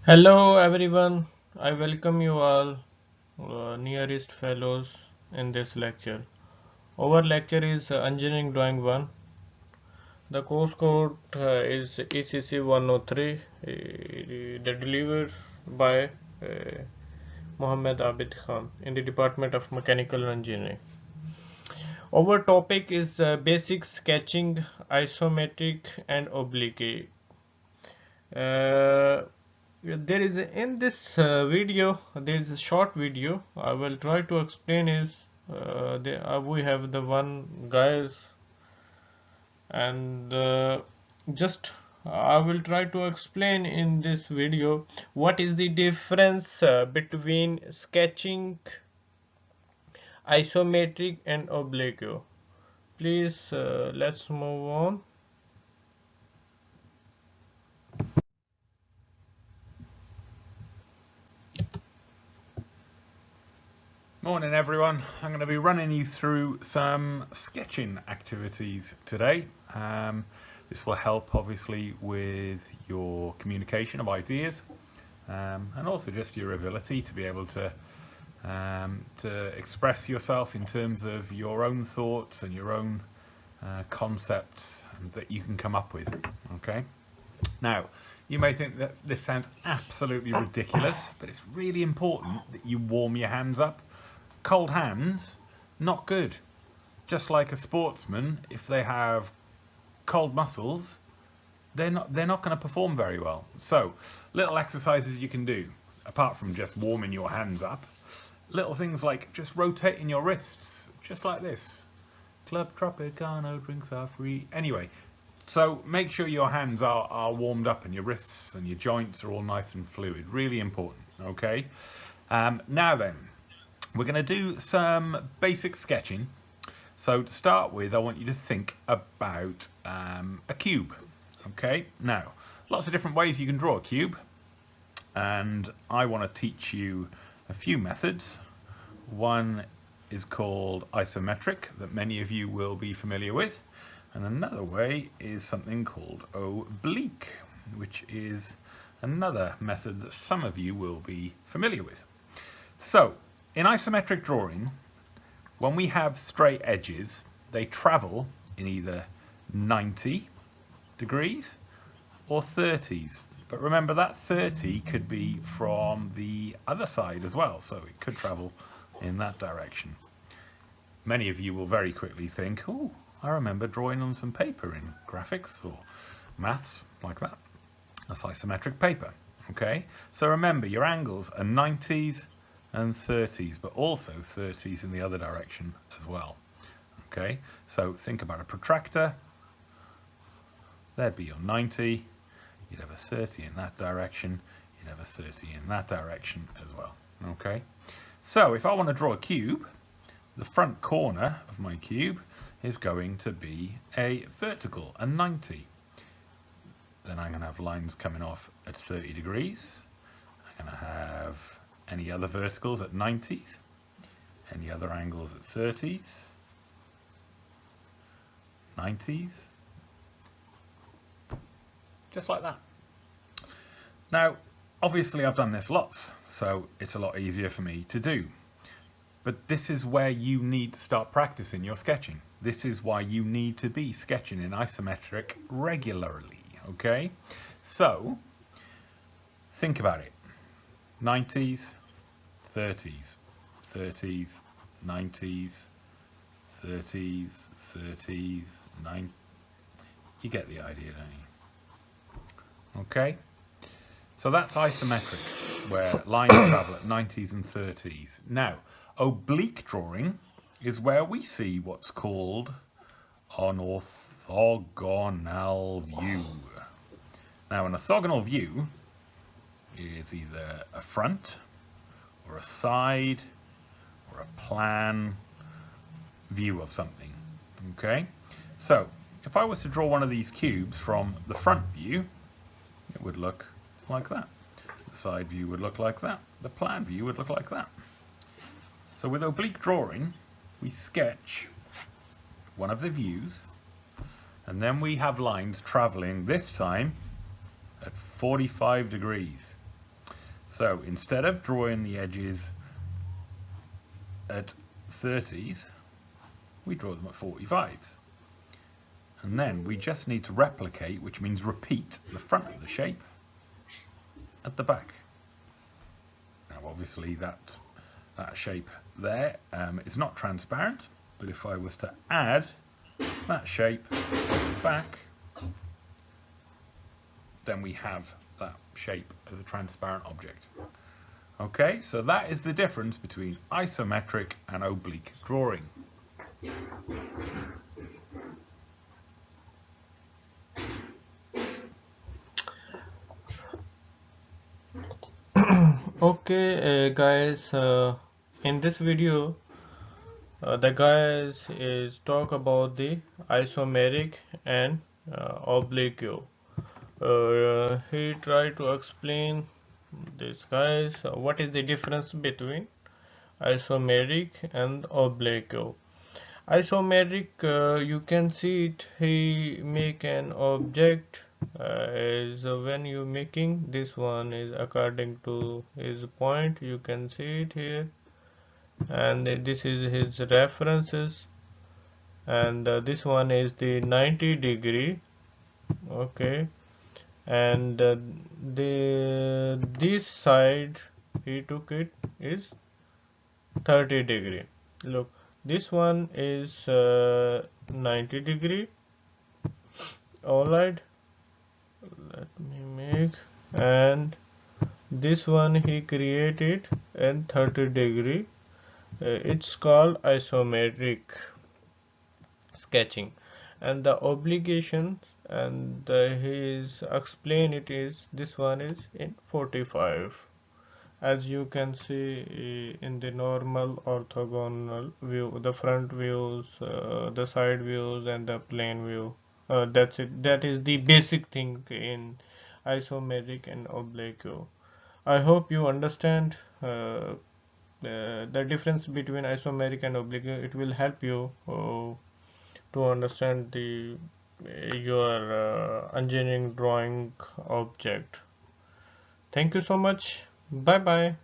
Hello everyone, I welcome you all, nearest fellows in this lecture. Our lecture is Engineering Drawing 1. The course code is ECC 103, delivered by Mohammed Abid Khan in the Department of Mechanical Engineering. Our topic is basic sketching, isometric and oblique. There is in this video there is a short video. I will try to explain is we have the one guys and just I will try to explain in this video what is the difference between sketching, isometric and oblique. Please let's move on. Morning everyone, I'm going to be running you through some sketching activities today. This will help obviously with your communication of ideas and also just your ability to be able to express yourself in terms of your own thoughts and your own concepts that you can come up with. Okay. Now, you may think that this sounds absolutely ridiculous, but it's really important that you warm your hands up. Cold hands, not good. Just like a sportsman, if they have cold muscles, they're not going to perform very well. So, little exercises you can do, apart from just warming your hands up. Little things like just rotating your wrists, just like this. Club Tropicano, drinks are free. Anyway, so make sure your hands are warmed up and your wrists and your joints are all nice and fluid. Really important, okay? Now then, we're going to do some basic sketching. So to start with, I want you to think about a cube. Okay, now, lots of different ways you can draw a cube. And I want to teach you a few methods. One is called isometric, that many of you will be familiar with. And another way is something called oblique, which is another method that some of you will be familiar with. So, in isometric drawing, when we have straight edges, they travel in either 90 degrees or 30s. But remember that 30 could be from the other side as well, so it could travel in that direction. Many of you will very quickly think, oh, I remember drawing on some paper in graphics or maths like that. That's isometric paper, okay? So remember, your angles are 90s and 30s, but also 30s in the other direction as well. Okay, so think about a protractor. There'd be your 90, you'd have a 30 in that direction, you'd have a 30 in that direction as well. Okay, so if I want to draw a cube, the front corner of my cube is going to be a vertical, a 90. Then I'm going to have lines coming off at 30 degrees. I'm going to have any other verticals at 90s, any other angles at 30s, 90s, just like that. Now, obviously I've done this lots, so it's a lot easier for me to do. But this is where you need to start practicing your sketching. This is why you need to be sketching in isometric regularly, okay? So, think about it. 90s, 30s, 30s, 90s, 30s, 30s, 90s. You get the idea, don't you? Okay? So that's isometric, where lines travel at 90s and 30s. Now, oblique drawing is where we see what's called an orthogonal view. Now, an orthogonal view is either a front or a side or a plan view of something. Okay, so if I was to draw one of these cubes from the front view, it would look like that. The side view would look like that. The plan view would look like that. So with oblique drawing, we sketch one of the views, and then we have lines traveling this time at 45 degrees. So instead of drawing the edges at 30s, we draw them at 45s. And then we just need to replicate, which means repeat the front of the shape at the back. Now obviously that shape there is not transparent, but if I was to add that shape back, then we have that shape as a transparent object. Okay, so that is the difference between isometric and oblique drawing. Okay, guys, in this video the guys is talk about the isometric and oblique. He tried to explain this, guys, what is the difference between isometric and oblique. Isometric, you can see it, he make an object is when you making this one is according to his point, you can see it here, and this is his references, and this one is the 90-degree. Okay, and this side he took it is 30-degree. Look, this one is 90-degree. Alright, let me make, and this one he created in 30-degree. It's called isometric sketching, and the obligation and his explain it is this one is in 45. As you can see in the normal orthogonal view, the front views, the side views, and the plane view. That's it. That is the basic thing in isometric and oblique view. I hope you understand the difference between isometric and oblique. It will help you to understand the your engineering drawing object. Thank you so much. Bye bye.